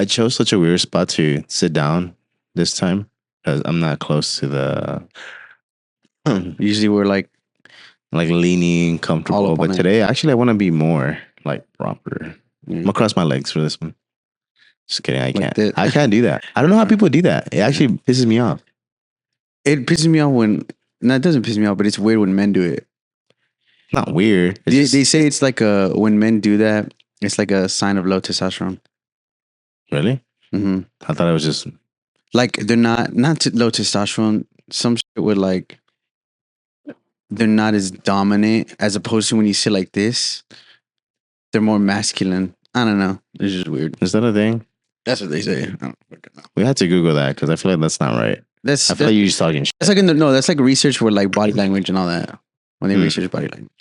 I chose such a weird spot to sit down this time because I'm not close to the Usually we're like leaning all comfortable. up on But it. today, actually, I want to be more like proper. I'm Yeah. gonna cross my legs for this one. Just kidding. I Like can't. that. I can't do that. I don't know how people do that. It actually pisses me off. It pisses me off when. No, it doesn't piss me off, but it's weird when men do it. Not weird. It's They, just, they say it's like when men do that, it's like a sign of low testosterone. really. Mm-hmm. I thought it was just Like they're not low testosterone. Some shit with like they're not as dominant as opposed to when you sit like this. They're more masculine. I don't know. It's just weird. is that a thing? That's what they say. I don't fucking know. We had to Google that because I feel like that's not right. That's I feel like you're just talking shit. that's like no. That's like research for like body language and all that. When they research body language.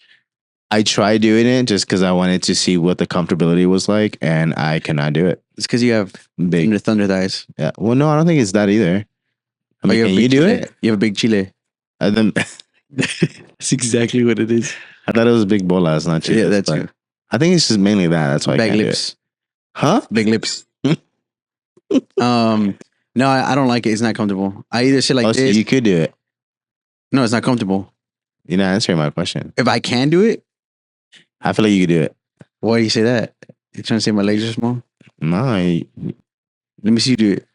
I tried doing it just because I wanted to see what the comfortability was like, and I cannot do it. It's because you have Big. thunder thighs. Yeah. Well, no, I don't think it's that either. I mean, have can big you do chile. it? You have a big chile. I then That's exactly what it is. I thought it was big bolas, not chiles. Yeah, that's but true. I think it's just mainly that. That's why I Big can't lips. do it. Huh? Big lips. No, I don't like it. It's not comfortable. I either sit like Oh, so this. you could do it. No, it's not comfortable. You're not answering my question. If I can do it, I feel like you could do it. why do you say that? You trying to say my legs are small? No, Let me see you do it.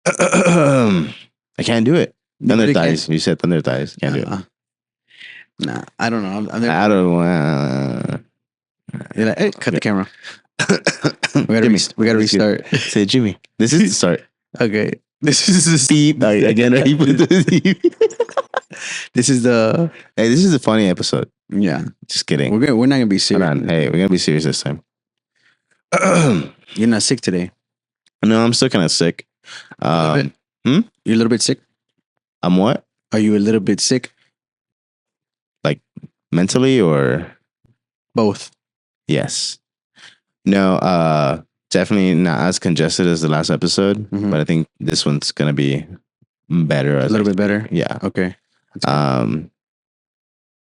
I can't do it. You Thunder really thighs. can't? You said thunder thighs. Can't do it. Nah, I don't know. I'm never, I don't want. you're like, hey, cut the camera. We gotta, Jimmy, we gotta restart. say Jimmy. This is the start. Okay. This is the Beep. Again, you put the beep. This is the Hey, this is a funny episode. yeah. Just kidding. We're not gonna be Hold serious. on. Hey, we're gonna be serious this time. You're not sick today. No, I'm still kind of sick. You're a little bit sick. I'm what? Are you a little bit sick? Like mentally or Both. yes? No, definitely not as congested as the last episode, Mhm. but I think this one's gonna be better. A little bit better. Yeah. Okay.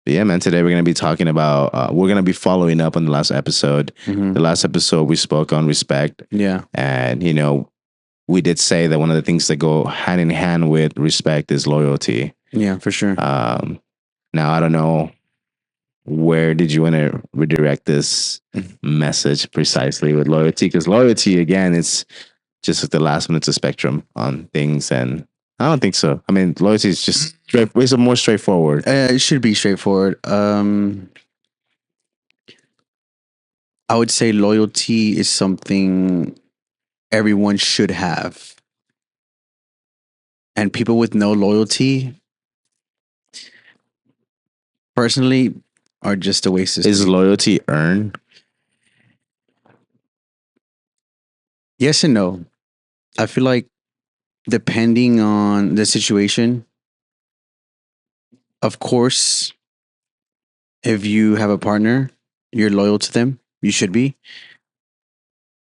But yeah, man. Today we're gonna be talking about. We're gonna be following up on the last episode. Mhm. The last episode we spoke on respect, Yeah. and we did say that one of the things that go hand in hand with respect is loyalty. Yeah, for sure. Now I don't know where did you want to redirect this message precisely with loyalty, because loyalty again, it's just like the last one. It's a spectrum on things, and I don't think so. I mean, loyalty is just it's more straightforward. It should be straightforward. I would say loyalty is something everyone should have. And people with no loyalty, personally, are just a waste of Is space. loyalty earned? Yes and no. I feel like depending on the situation, of course, if you have a partner, you're loyal to them. You should be.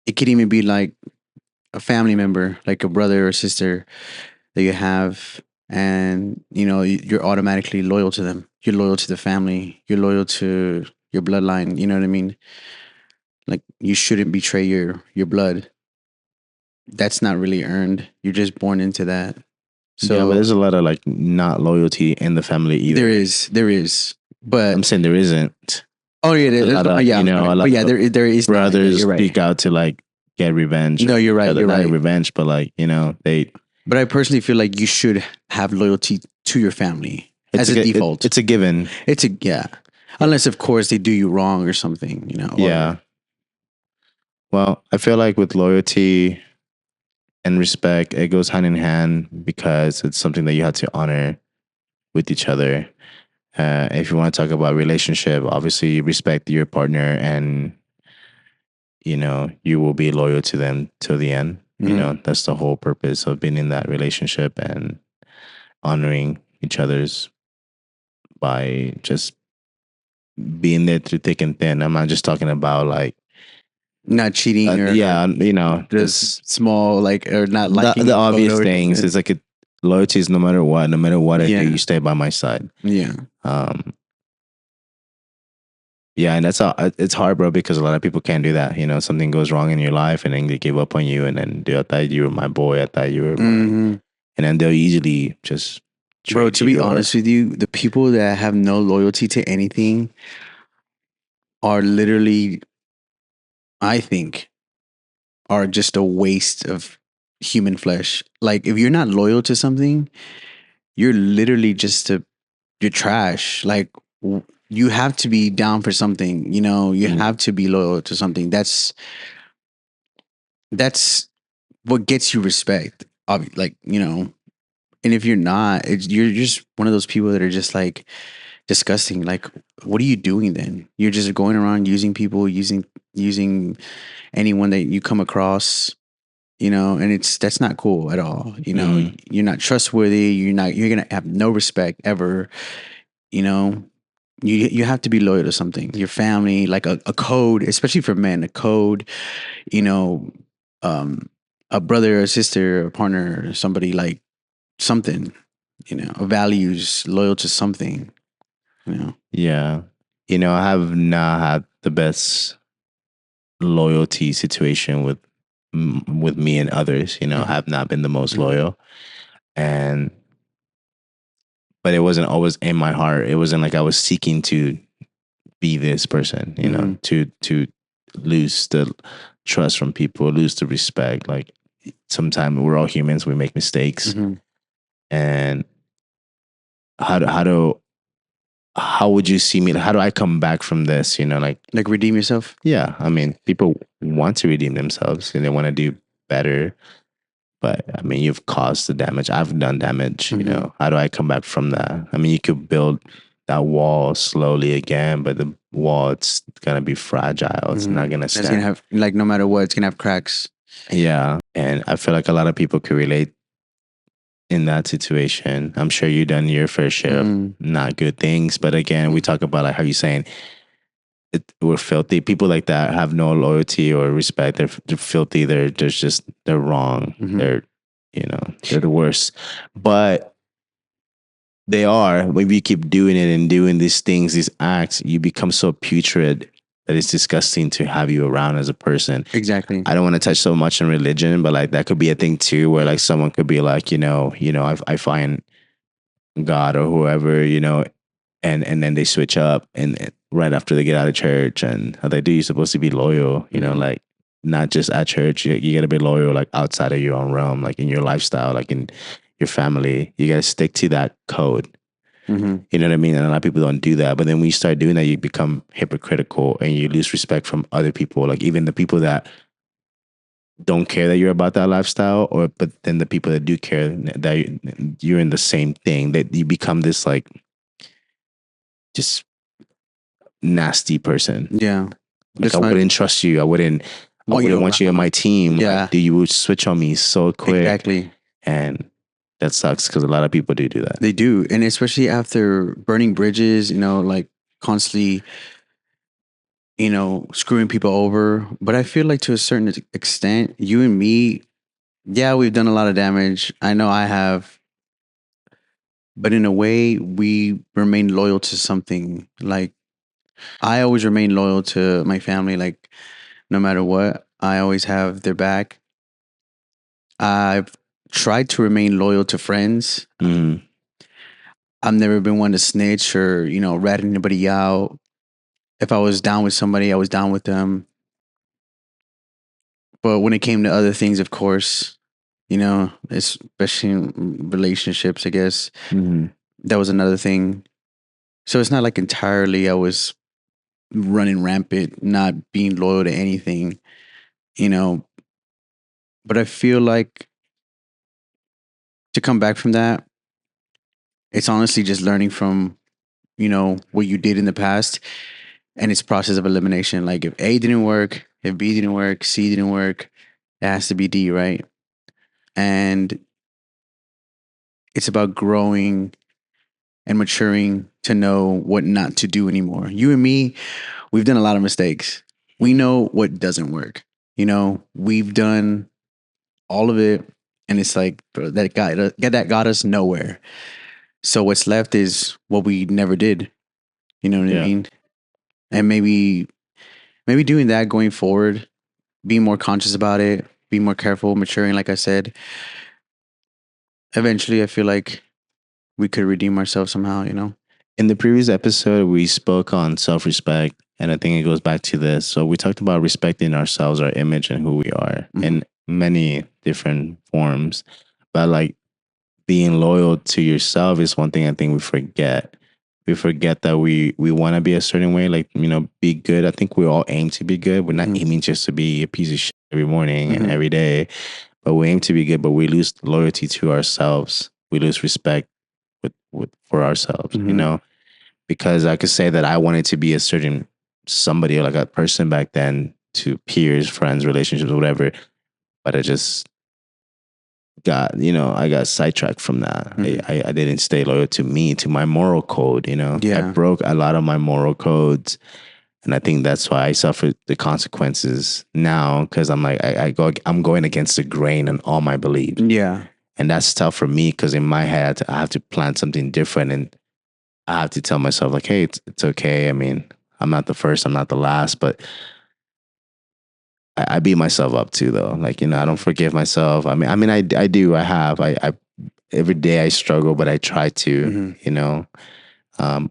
It could even be like a family member, like a brother or sister that you have, and you're automatically loyal to them. You're loyal to the family. You're loyal to your bloodline. You know what I mean? Like you shouldn't betray your blood. That's not really earned. You're just born into that. So Yeah, but there's a lot of like not loyalty in the family either. there is, but I'm saying there isn't. oh yeah, A lot of, yeah, a lot but yeah, of there is not. Yeah, brothers you're right. speak out to like get revenge. No, you're right. You're Not right. revenge, but like they. But I personally feel like you should have loyalty to your family as a default. It's a given. It's a yeah, unless of course they do you wrong or something. Or, Yeah. Well, I feel like with loyalty and respect, it goes hand in hand because it's something that you have to honor with each other. If you want to talk about relationship, obviously respect your partner, and you will be loyal to them till the end. Mhm. That's the whole purpose of being in that relationship and honoring each other's by just being there through thick and thin. I'm not just talking about like not cheating or just small like or not liking the a obvious photo or things. something. It's like loyalty is no matter what I Yeah. do, you stay by my side. Yeah. Yeah, and that's all. It's hard, bro, because a lot of people can't do that. You know, something goes wrong in your life, and then they give up on you, and then I thought you were my boy. I thought you were my, Hmm. and then they'll easily just Bro, trade to be you or. honest with you, the people that have no loyalty to anything are literally, I think, are just a waste of human flesh. Like if you're not loyal to something, you're literally just you're trash. Like you have to be down for something, you know, you Mm, have to be loyal to something. That's what gets you respect. Like, you know, and if you're not, you're just one of those people that are just like disgusting. Like, what are you doing then? You're just going around using people, using anyone that you come across, you know, and that's not cool at all. You know, mm, you're not trustworthy. You're gonna have no respect ever. You know, you have to be loyal to something. Your family, like a code, especially for men, a code. You know, um, a brother, a sister, a partner, somebody like something. You know, values, loyal to something. You know. yeah, you know, I have not had the best loyalty situation with me and others. You know, I Mhm, have not been the most mhm, loyal, and but it wasn't always in my heart. It wasn't like I was seeking to be this person, you know, mhm, to lose the trust from people, lose the respect. Like sometimes we're all humans, we make mistakes. mhm. And how do how would you see me? How do I come back from this? You know, like Like redeem yourself. yeah, I mean, people want to redeem themselves and they want to do better. But I mean, you've caused the damage. I've done damage. You Hmm. know, how do I come back from that? I mean, you could build that wall slowly again, but the wall it's gonna be fragile. It's Hmm. not gonna That's gonna stand. have like no matter what, it's gonna have cracks. Yeah, and I feel like a lot of people could relate in that situation. I'm sure you've done your fair share of Mm, not good things, but again, we mm, talk about like how you saying we're filthy. People like that have no loyalty or respect. They're filthy. They're wrong. mhm. They're you know they're the worst. But they are when you keep doing it and doing these things, these acts, you become so putrid that it's disgusting to have you around as a person. Exactly. I don't want to touch so much on religion, but like that could be a thing too, where like someone could be like, I find God or whoever, and then they switch up and right after they get out of church and how they do, you're supposed to be loyal, Hmm. like not just at church. You got to be loyal like outside of your own realm, like in your lifestyle, like in your family. You got to stick to that code. Hmm. You know what I mean? And a lot of people don't do that. But then when you start doing that, you become hypocritical and you lose respect from other people, like even the people that don't care that you're about that lifestyle, or but then the people that do care that you're in the same thing, that you become this like just nasty person. Yeah. Like I That's why wouldn't trust you. I want you wouldn't want you on around. my team. Like, Yeah. dude, you would switch on me so quick, Exactly. and that sucks because a lot of people do that. They do, and especially after burning bridges, you know, like constantly, you know, screwing people over. But I feel like to a certain extent, you and me, yeah, we've done a lot of damage. I know I have, but in a way, we remain loyal to something. Like I always remain loyal to my family. Like no matter what, I always have their back. I've tried to remain loyal to friends. Mm-hmm. I've never been one to snitch or, you know, rat anybody out. If I was down with somebody, I was down with them. But when it came to other things, of course, you know, especially in relationships, I guess Mm-hmm. that was another thing. So it's not like entirely I was running rampant, not being loyal to anything, you know. But I feel like to come back from that, it's honestly just learning from, you know, what you did in the past and its process of elimination. Like if A didn't work, if B didn't work, C didn't work, it has to be D, right? And it's about growing and maturing to know what not to do anymore. You and me, we've done a lot of mistakes. We know what doesn't work. You know, we've done all of it, and it's like bro, that got us nowhere. So what's left is what we never did. You know what I Yeah. mean? and maybe doing that going forward, being more conscious about it, being more careful, maturing, like I said. Eventually, I feel like we could redeem ourselves somehow. You know. In the previous episode, we spoke on self respect, and I think it goes back to this. So we talked about respecting ourselves, our image, and who we are Mhm. in many different forms. But like being loyal to yourself is one thing I think we forget. We forget that we want to be a certain way, like, be good. I think we all aim to be good. We're not Mhm. aiming just to be a piece of shit every morning and Mhm. every day, but we aim to be good. But we lose loyalty to ourselves. We lose respect with for ourselves. Mhm. Because I could say that I wanted to be a certain somebody or like a person back then to peers, friends, relationships, whatever. But I just I got sidetracked from that. Mhm. I didn't stay loyal to me, to my moral code. I Yeah. broke a lot of my moral codes. And I think that's why I suffer the consequences now because I'm like, I'm going against the grain and all my beliefs. Yeah. And that's tough for me because in my head, I have to plan something different and I have to tell myself like, hey, it's okay. I mean, I'm not the first, I'm not the last, but I beat myself up too, though. Like, I don't forgive myself. I do. I every day I struggle, but I try to. Mhm.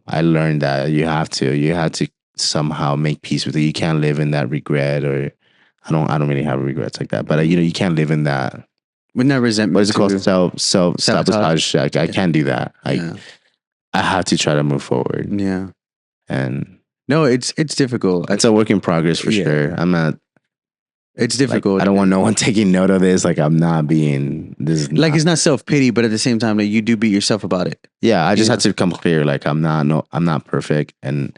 I learned that you have to somehow make peace with it. You can't live in that regret, or I don't really have regrets like that. But you can't live in that. With that What resentment is it called? too. Self Sabotage. sabotage. I Yeah. can't do that. Yeah. I have to try to move forward, Yeah. and No, it's difficult. it's a work in progress for Yeah. sure. I'm not It's like I difficult. don't want no one taking note of this. Like I'm not being this is Like not. it's not self pity, but at the same time, like you do beat yourself about it. Yeah, I You just had know. to come clear. Like I'm not perfect, and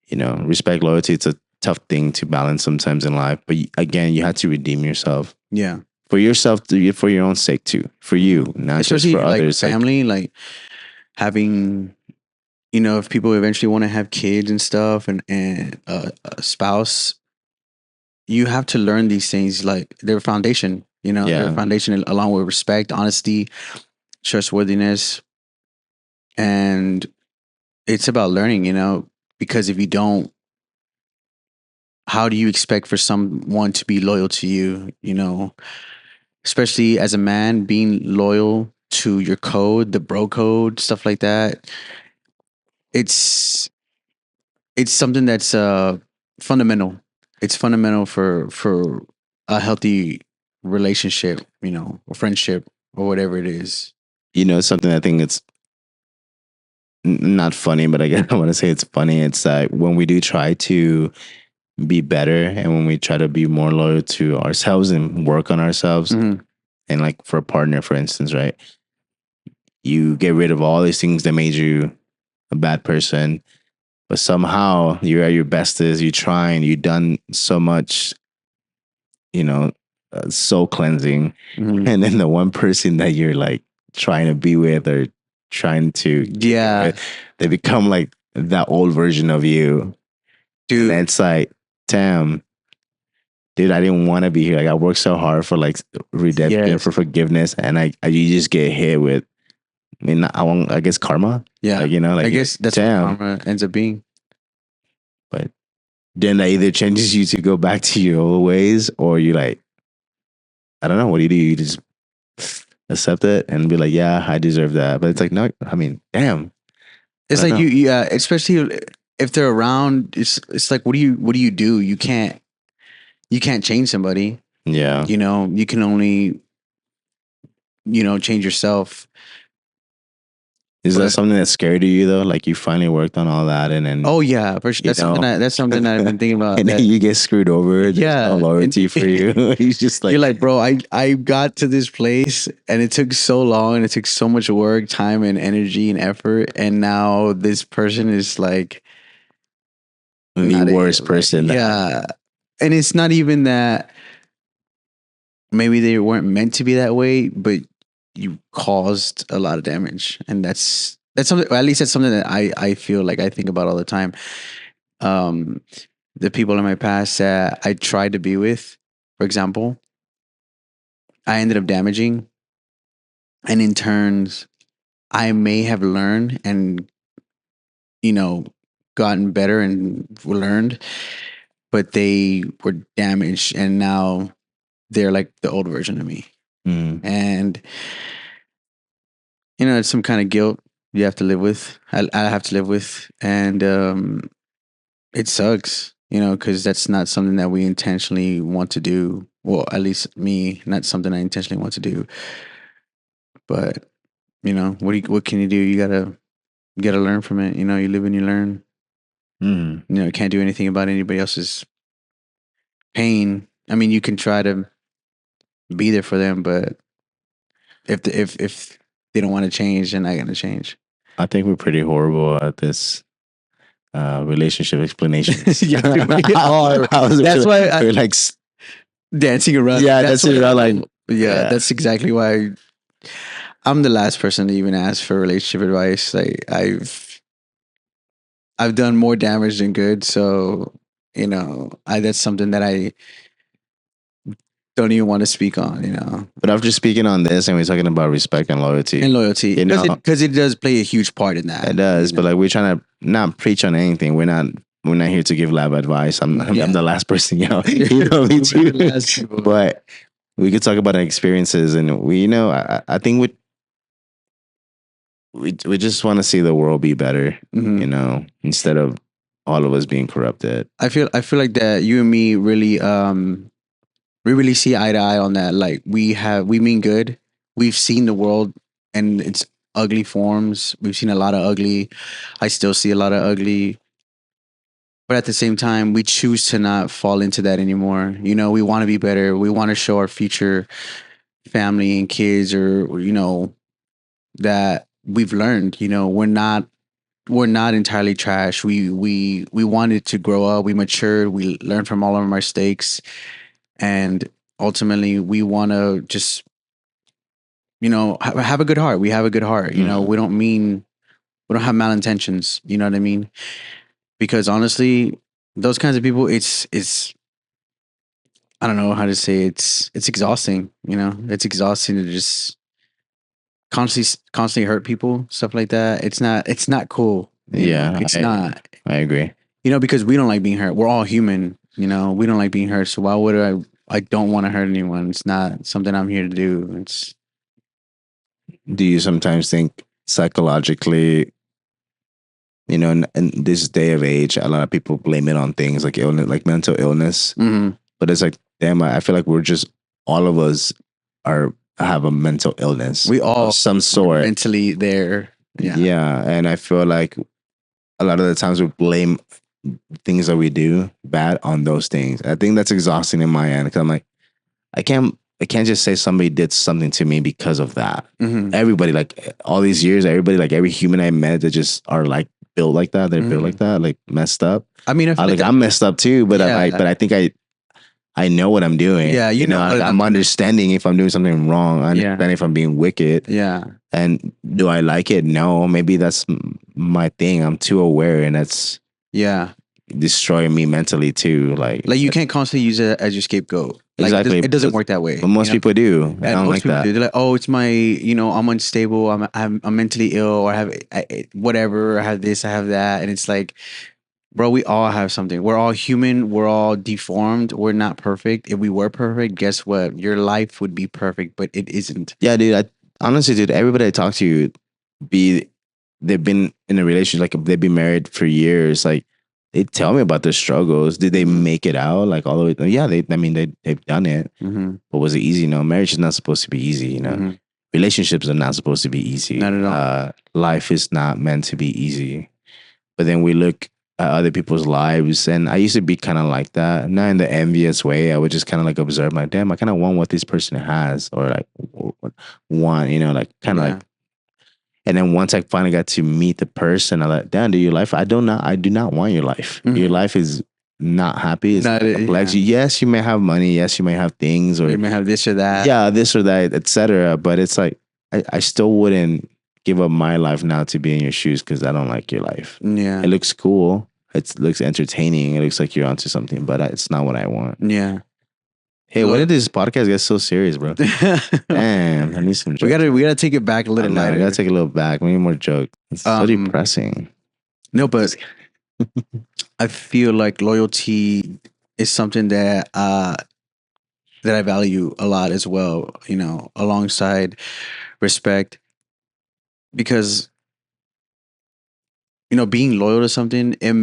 respect, loyalty. It's a tough thing to balance sometimes in life. But again, you have to redeem yourself Yeah. for yourself, for your own sake too, for you, Mhm. not just for Especially like others. Like family, like having, if people eventually want to have kids and stuff, and a spouse, you have to learn these things. Like their foundation. Their yeah, foundation along with respect, honesty, trustworthiness, and it's about learning. Because if you don't, how do you expect for someone to be loyal to you? Especially as a man, being loyal to your code, the bro code, stuff like that. It's it's something that's fundamental. It's fundamental for a healthy relationship, or friendship or whatever it is. something I think it's not funny, but I guess I want to say it's funny. It's like when we do try to be better and when we try to be more loyal to ourselves and work on ourselves, Mhm. and like for a partner, for instance, right? You get rid of all these things that made you a bad person, but somehow you're at your bestest. You trying, you done so much, you know, soul cleansing, Mhm. and then the one person that you're like trying to be with or trying to kick it Yeah, with, they become like that old version of you, and dude. then it's like, damn. Dude, I didn't want to be here. Like I worked so hard for like redemption, Yes. for forgiveness, and you just get hit with. I mean, I guess karma. Yeah. Like like I you're like, guess that's what damn. karma ends up being. But then that either changes you to go back to your old ways, or you like, I don't know, what do? You just accept it and be like, yeah, I deserve that. But it's like, no, I mean, damn, I It's don't like know. yeah, especially if they're around. It's like what do you do? You can't change somebody. Yeah. You can only change yourself. Is that But something that scared you though? Like you finally worked on all that, and then oh yeah, for sure. you know, That's something that I've been thinking about. and then That you get screwed over. There's no yeah, and loyalty for you. He's just you're like, like, bro, I got to this place and it took so long and it took so much work, time, and energy and effort, and now this person is like the not worst like person that. yeah, and it's not even that maybe they weren't meant to be that way, but you caused a lot of damage, and that's something. Or at least that's something that I feel like I think about all the time. Um, the people in my past that I tried to be with, for example, I ended up damaging, and in turns, I may have learned and you know gotten better and learned, but they were damaged, and now they're like the old version of me. Mm. And it's some kind of guilt you have to live with. I have to live with, and it sucks, because that's not something that we intentionally want to do. Well, at least me, not something I intentionally want to do. But what can you do? You gotta learn from it. You live and you learn. Mm. You can't do anything about anybody else's pain. I mean, you can try to be there for them, but if they don't want to change, they're not gonna change. I think we're pretty horrible at this relationship explanations. Yeah, we are. I was That's why we're like, dancing around. yeah, that's it. why- Like, yeah, that's exactly why I'm the last person to even ask for relationship advice. Like I've done more damage than good, so that's something that I don't even want to speak on. but after speaking on this and we're talking about respect and loyalty, And loyalty, because it does play a huge part in that. it does. But like, we're trying to not preach on anything. We're not here to give lab advice. I'm the last person, you know me too. But we could talk about our experiences, and I think we just want to see the world be better, Mhm. instead of all of us being corrupted. I feel like that you and me really we really see eye to eye on that. Like we mean good. We've seen the world and its ugly forms. We've seen a lot of ugly. I still see a lot of ugly. But at the same time, we choose to not fall into that anymore. We want to be better. We want to show our future family and kids, or that we've learned. We're not entirely trash. We wanted to grow up. We matured. We learned from all of our mistakes, and ultimately, we want to just have a good heart. We have a good heart. We don't have malintentions. You know what I mean? Because honestly, those kinds of people, it's I don't know how to say it's exhausting. It's exhausting to just constantly hurt people, stuff like that. It's not cool. Yeah, It's not. I agree. Because we don't like being hurt. We're all human. We don't like being hurt. So why would I don't want to hurt anyone. It's not something I'm here to do. It's Do you sometimes think psychologically, in this day of age, a lot of people blame it on things like illness, like mental illness. Mhm. But it's like, damn, I feel like all of us have a mental illness. We all of some sort. mentally there. Yeah. Yeah. And I feel like a lot of the times we blame things that we do bad on those things. I think that's exhausting in my end, because I'm like, I can't just say somebody did something to me because of that. Mhm. Everybody, like all these years, everybody, like every human I met that just are like built like that. They're built like that, like messed up. I mean, I'm messed up too, but I think I know what I'm doing. Yeah, I'm understanding if I'm doing something wrong. I understand if I'm being wicked. Yeah. And do I like it? No, maybe that's my thing. I'm too aware, and that's destroying me mentally too. Like you can't constantly use it as your scapegoat. Like, exactly, it doesn't work that way. But most people do. I don't like that. They're like, oh, it's my, I'm unstable. I'm mentally ill, or whatever. I have this, I have that, and it's like, bro, we all have something. We're all human. We're all deformed. We're not perfect. If we were perfect, guess what? Your life would be perfect, but it isn't. Yeah, dude. Honestly, dude, everybody I talk to, they've been in a relationship, like they've been married for years. Like they tell me about their struggles. Did they make it out? Like all the way? Yeah, they've done it. Mm-hmm. But was it easy? No, marriage is not supposed to be easy. Mm-hmm. Relationships are not supposed to be easy. Not at all. Life is not meant to be easy. But then we look at other people's lives, and I used to be kind of like that, not in the envious way. I would just kind of like observe, like, damn, I kind of want what this person has, or like want, like kind of like. And then once I finally got to meet the person, I'm like, damn, dude, your life, I do not want your life. Mm-hmm. Your life is not happy. It's not complex. Yeah. Yes, you may have money. Yes, you may have things, or you may have this or that. Yeah, this or that, etc. But it's like I still wouldn't give up my life now to be in your shoes, because I don't like your life. Yeah, it looks cool. It looks entertaining. It looks like you're onto something, but it's not what I want. Yeah. Hey, when did this podcast get so serious, bro? Damn, I need some jokes. We gotta take it back a little. I gotta take a little back. We need more jokes. It's so depressing. No, but I feel like loyalty is something that I value a lot as well, you know, alongside respect, because you know, being loyal to something, it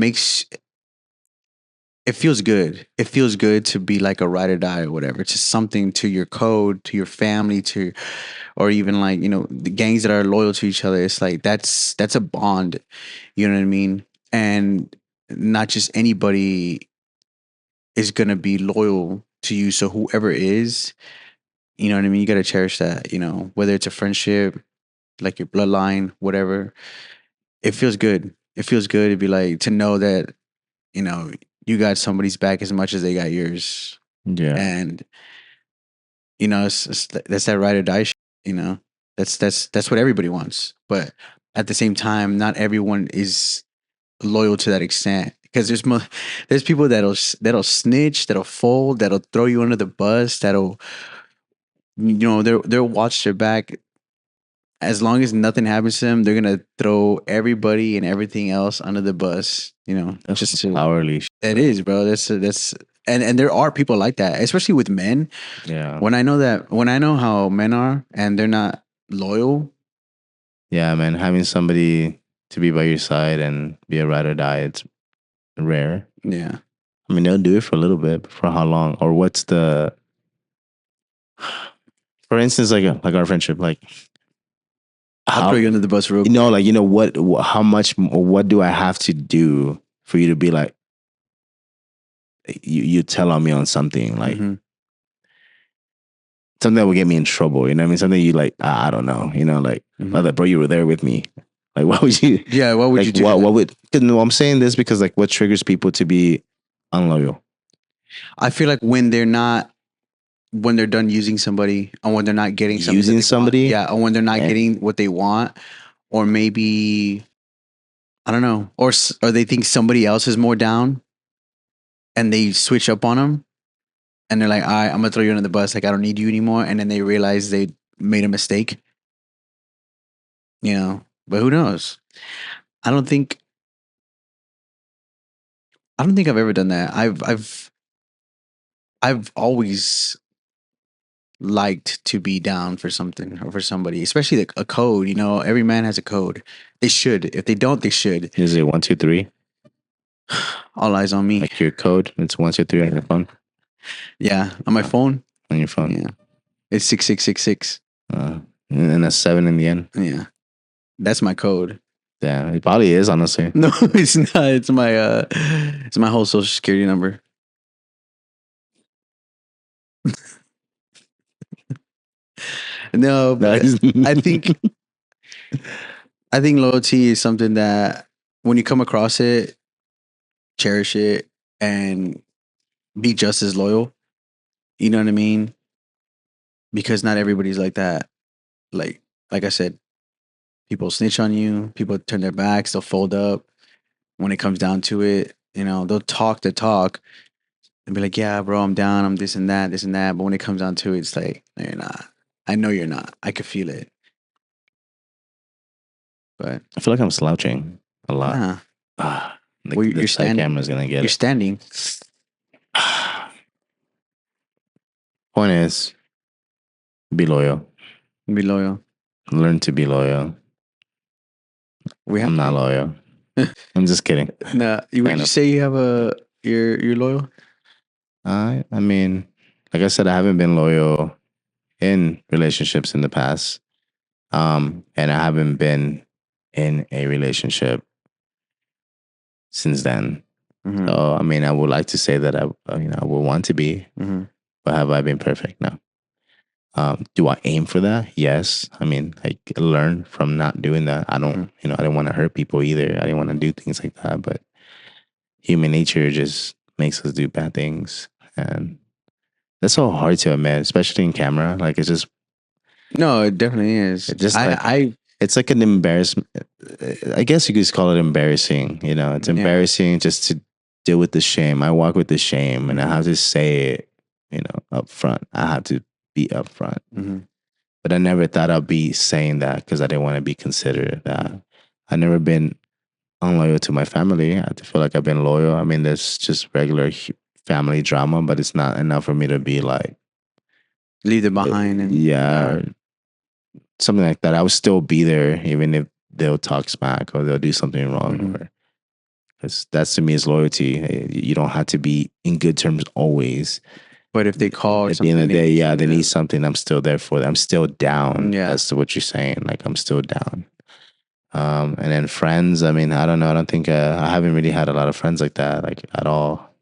feels good. It feels good to be like a ride or die or whatever, to something, to your code, to your family, to, or even like, you know, the gangs that are loyal to each other. It's like that's a bond, you know what I mean? And not just anybody is gonna be loyal to you. So whoever is, you know what I mean? You gotta cherish that, you know, whether it's a friendship, like your bloodline, whatever. It feels good. It feels good to be like, to know that, you know, you got somebody's back as much as they got yours. Yeah. And, you know, that's that ride or die shit, you know. That's what everybody wants. But at the same time, not everyone is loyal to that extent, because there's people that'll snitch, that'll fold, that'll throw you under the bus, that'll, you know, they'll watch their back. As long as nothing happens to them, they're gonna throw everybody and everything else under the bus. You know, That's just some to, cowardly it bro. is, bro. That's and there are people like that, especially with men. Yeah. When I know how men are and they're not loyal, Yeah, man. Having somebody to be by your side and be a ride or die, it's rare. yeah, I mean, they'll do it for a little bit, but for how long? Or what's the, for instance, like our friendship, like I'll throw how, you under the bus real you know, quick. like, how much, or what do I have to do for you to be like, you tell on me on something, like Hmm. something that will get me in trouble, you know what I mean? Something you like, I don't know, you know, Hmm. like, bro, you were there with me. Like, why would you, Yeah, why would like, you do that? what would, 'cause, no, I'm saying this because, like, what triggers people to be unloyal? I feel like when they're not, when they're done using somebody, and when they're not getting something that Using they want, somebody, yeah, or when they're not and getting what they want, or maybe, I don't know, or they think somebody else is more down and they switch up on them, and they're like, all right, I'm gonna throw you under the bus, like I don't need you anymore, and then they realize they made a mistake, you know. But who knows? I don't think I don't think I've ever done that. I've always liked to be down for something or for somebody, especially like a code. You know, every man has a code. They should. If they don't, they should. is it 1, 2, 3? All eyes on me. Like your code, it's 1, 2, 3 on your phone. Yeah, on my phone. On your phone, Yeah, it's 6666. and a 7 in the end. Yeah, that's my code. Yeah, it probably is, honestly. No, it's not. It's my whole social security number. No, but Nice. I think I think loyalty is something that when you come across it, cherish it and be just as loyal. You know what I mean? Because not everybody's like that. Like like I said, people snitch on you, people turn their backs, they'll fold up. When it comes down to it, you know, they'll talk the talk and be like, yeah, bro, I'm down, I'm this and that, this and that. But when it comes down to it, it's like, no, you're not. I know you're not. I could feel it. But I feel like I'm slouching a lot. nah. Ah, Well, the side camera's gonna get you're it. standing. Point is, be loyal. Be loyal. Learn to be loyal. We have I'm not to. loyal. I'm just kidding. Nah, you would Kind you of. say you have a you're loyal? I mean, like I said, I haven't been loyal in relationships in the past. And I haven't been in a relationship since then. Mm-hmm. So, I mean, I would like to say that I would want to be, Mm-hmm. but have I been perfect? No. Do I aim for that? Yes. I mean, I learn from not doing that. I don't, Mm-hmm. I didn't want to hurt people either. I didn't want to do things like that. But human nature just makes us do bad things, and that's so hard to admit, especially in camera. Like No, it definitely is. it's just like it's like an embarrassment. I guess you could just call it embarrassing. You know, it's Yeah. embarrassing just to deal with the shame. I walk with the shame, and I have to say it. You know, up front. I have to be upfront. Mm-hmm. But I never thought I'd be saying that because I didn't want to be considered that. I never been. unloyal to my family. I feel like I've been loyal. I mean, there's just regular family drama, but it's not enough for me to be like, Leave them behind and yeah, something like that. I would still be there even if they'll talk smack or they'll do something wrong. Mhm. Or because that's to me is loyalty. You don't have to be in good terms always. But if they call or At the end of something, the they day, need yeah, you they need to. something. I'm still there for them. I'm still down. Yeah. That's what you're saying. Like I'm still down. And then friends. I mean, I don't know. I don't think I haven't really had a lot of friends like that, like at all.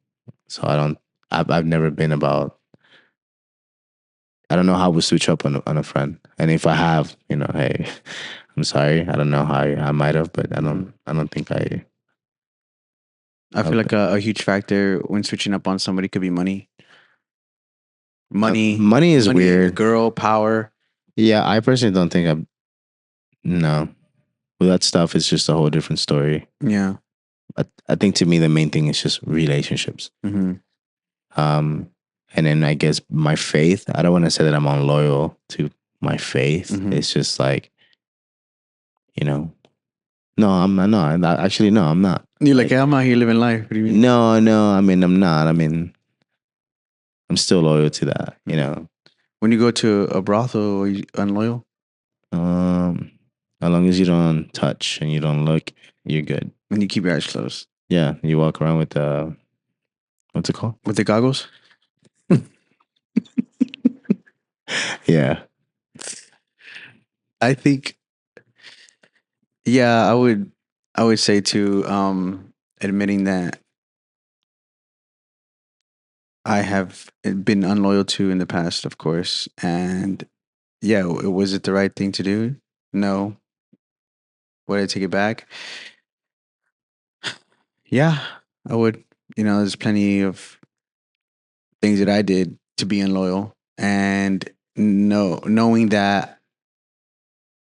So I don't. I've never been about. I don't know how we switch up on a friend. And if I have, hey, I'm sorry. I don't know how I might have, but I don't. Mhm. I don't think I. I feel like a huge factor when switching up on somebody could be money. Money is weird. Girl, power. Yeah, I personally don't think I'm. No, well, that stuff is just a whole different story. Yeah. I think to me the main thing is just relationships. Mm-hmm. Um, and then I guess my faith. I don't want to say that I'm unloyal to my faith. Mm-hmm. It's just like, no, I'm not. No, actually, no, I'm not. You're like, I'm out here living life. What do you mean? No. I mean, I'm not. I mean, I'm still loyal to that. When you go to a brothel, are you unloyal? Um, as long as you don't touch and you don't look, you're good. When you keep your eyes closed. Yeah, you walk around with what's it called? With the goggles? Yeah. I think, yeah, I would say too, admitting that I have been unloyal to in the past, of course. And yeah, was it the right thing to do? No. Would I take it back? Yeah, I would. There's plenty of things that I did to be unloyal. And knowing that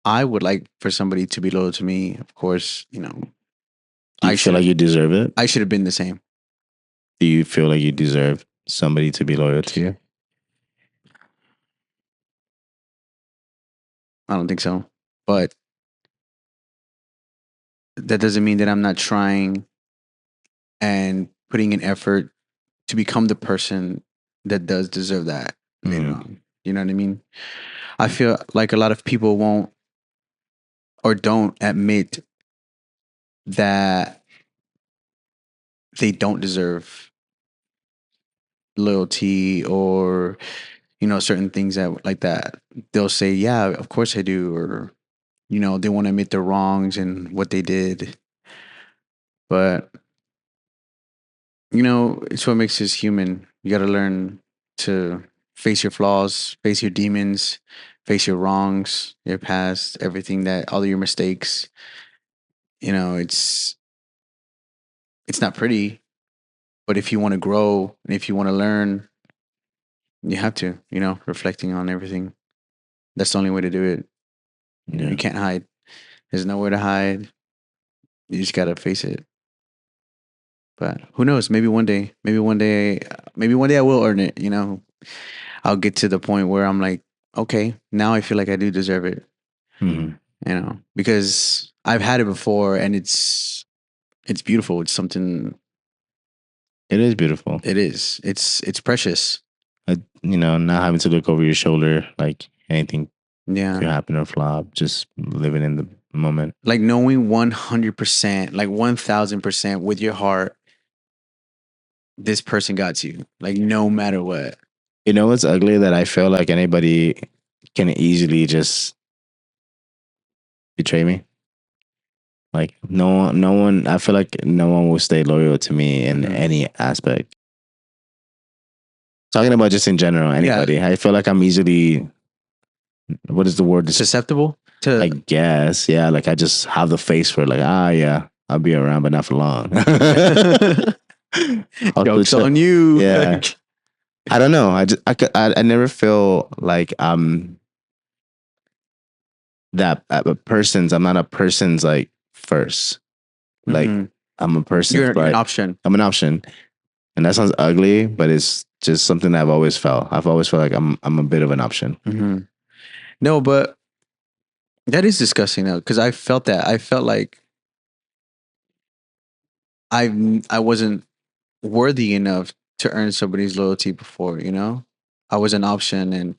I would like for somebody to be loyal to me, of course, Do you I feel like you deserve it? I should have been the same. Do you feel like you deserve somebody to be loyal to you? I don't think so. But that doesn't mean that I'm not trying and putting an effort to become the person that does deserve that later Mm. on. You know what I mean? I feel like a lot of people won't or don't admit that they don't deserve loyalty or certain things that like that. They'll say, "Yeah, of course I do," or they want to admit their wrongs and what they did. But it's what makes us human. You got to learn to face your flaws, face your demons, face your wrongs, your past, everything that all of your mistakes. It's not pretty, but if you want to grow and if you want to learn, you have to, reflecting on everything. That's the only way to do it. Yeah. You can't hide. There's nowhere to hide. You just got to face it. But who knows? Maybe one day, I will earn it. I'll get to the point where I'm like, okay, now I feel like I do deserve it. Mhm. Because I've had it before, and it's beautiful. It's something. It is beautiful. It is. It's precious. Not having to look over your shoulder like anything could Yeah. happen or flop. Just living in the moment. Like knowing 100%, like 1000% with your heart, this person got you. Like no matter what. You know what's ugly that I feel like anybody can easily just betray me. Like no one. I feel like no one will stay loyal to me in Mhm. any aspect. Talking about just in general, anybody. Yeah. I feel like I'm easily. What is the word? Susceptible to. I guess, yeah. Like I just have the face for it. Like, yeah, I'll be around, but not for long. I'll Jokes switch up. on you. Yeah. I don't know. I never feel like I'm that a person's. I'm not a person's like first. Like Mhm. I'm a person. You're an option. I'm an option, and that sounds ugly, but it's just something I've always felt. I've always felt like I'm a bit of an option. Mm-hmm. No, but that is disgusting though, because I felt that. I felt like I wasn't worthy enough to earn somebody's loyalty before. I was an option,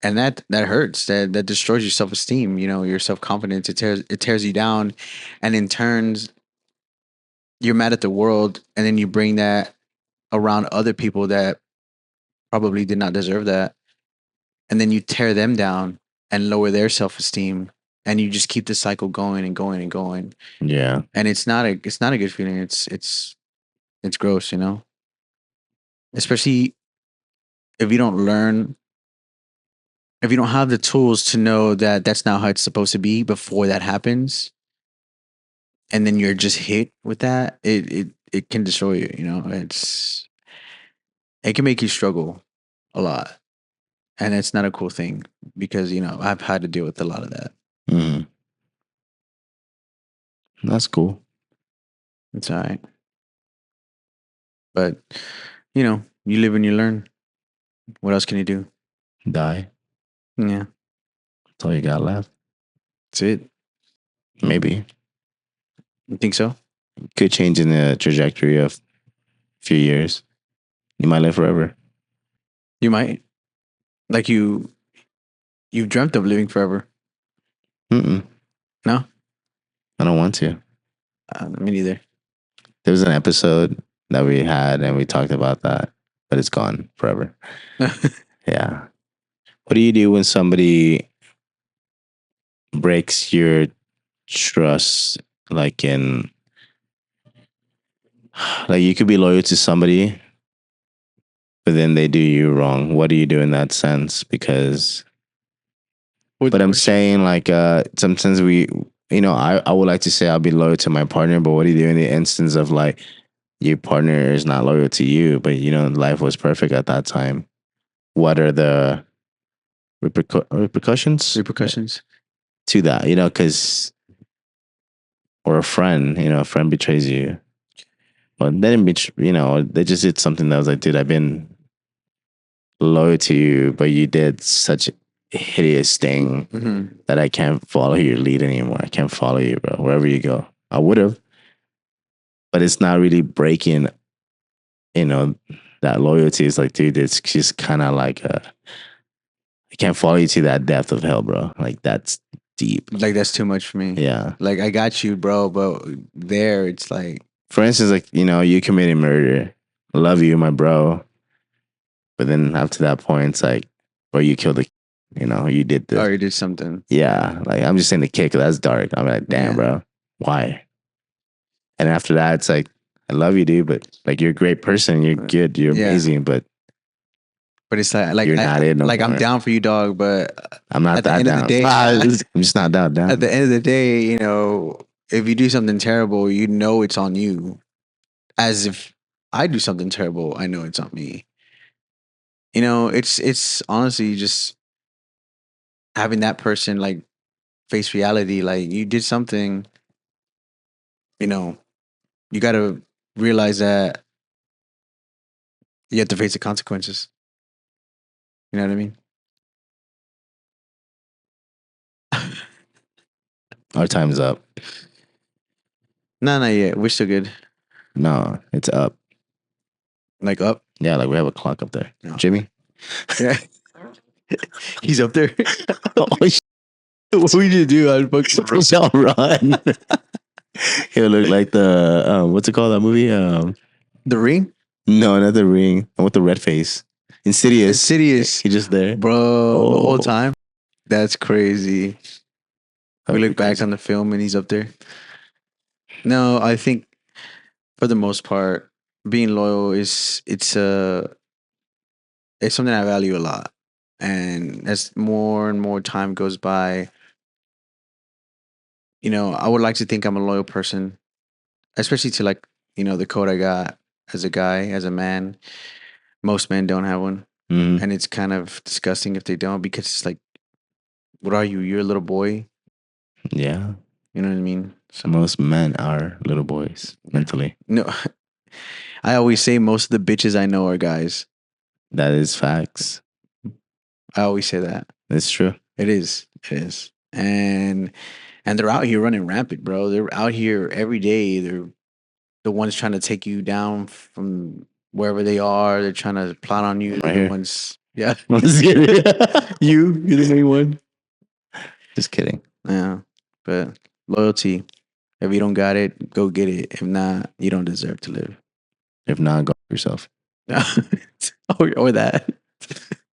and that hurts. That destroys your self esteem. Your self confidence. It tears you down, and in turns, you're mad at the world, and then you bring that around other people that probably did not deserve that, and then you tear them down and lower their self esteem, and you just keep the cycle going and going and going, Yeah. and it's not a good feeling. It's gross, especially if you don't learn, if you don't have the tools to know that that's not how it's supposed to be before that happens, and then you're just hit with that. It can destroy you. It can make you struggle a lot, and it's not a cool thing because I've had to deal with a lot of that. Mm. That's cool. It's all right, but you live and you learn. What else can you do? Die. Yeah, That's all you got left. that's it. Maybe. You think so? Could change in the trajectory of a few years. You might live forever. You might. Like you've dreamt of living forever. Mm-mm. No, I don't want to. me neither. There was an episode that we had and we talked about that, but it's gone forever. Yeah. What do you do when somebody breaks your trust? Like like you could be loyal to somebody, but then they do you wrong. What do you do in that sense? Because, but I'm saying like, sometimes I would like to say I'll be loyal to my partner, but what do you do in the instance of like your partner is not loyal to you, but life was perfect at that time? What are the repercussions repercussions. to that? Because or a friend betrays you. Well, they didn't they just did something that was like, dude, I've been loyal to you, but you did such a hideous thing Mm-hmm. that I can't follow your lead anymore. I can't follow you, bro. Wherever you go, I would have, but it's not really breaking, you know, that loyalty. It's like, dude, it's just kind of like, I can't follow you to that depth of hell, bro. Like that's deep. Like that's too much for me. Yeah. Like I got you, bro, but there it's like, For instance, like, you committed murder. I love you, my bro. But then after that point, it's like, or you killed you did oh, this. you did something. Yeah. Like, I'm just saying the kick, that's dark. I'm like, damn, Yeah. bro. Why? And after that, it's like, I love you, dude, but like, you're a great person. You're good. You're Yeah. amazing, but But it's like you're not it no like I'm more. down for you, dog. But I'm not at the that end of the down. day, I'm just not that down. at the end of the day, if you do something terrible, it's on you. As if I do something terrible, I know it's on me. It's honestly just having that person like face reality. Like you did something, you know, you got to realize that you have to face the consequences. You know what I mean? Our time's up. No, not yet. We're still good. No, it's up. Like up. Yeah, like we have a clock up there. No. Jimmy? Yeah. He's up there. Oh, What would you do? I'd fucking shall run. He'll look like the, what's it called, that movie? The Ring? No, not the Ring. With the red face. Insidious. Insidious. He's just there. Bro, the whole Oh. time. That's crazy. We look back on the film and he's up there. No, I think for the most part, being loyal it's something I value a lot. And as more and more time goes by, I would like to think I'm a loyal person, especially to like, the code I got as a guy, as a man. Most men don't have one. Mhm. And it's kind of disgusting if they don't because it's like, what are you? You're a little boy. Yeah. You know what I mean? So Most men are little boys mentally. no, I always say most of the bitches I know are guys. That is facts. I always say that. It's true. It is. It is. And they're out here running rampant, bro. They're out here every day. They're the ones trying to take you down from wherever they are. They're trying to plot on you. I'm They're right the here. ones. Yeah, I'm just kidding. you're the main one. Just kidding. Yeah, but loyalty. If you don't got it, go get it. If not, you don't deserve to live. If not, go yourself. or that.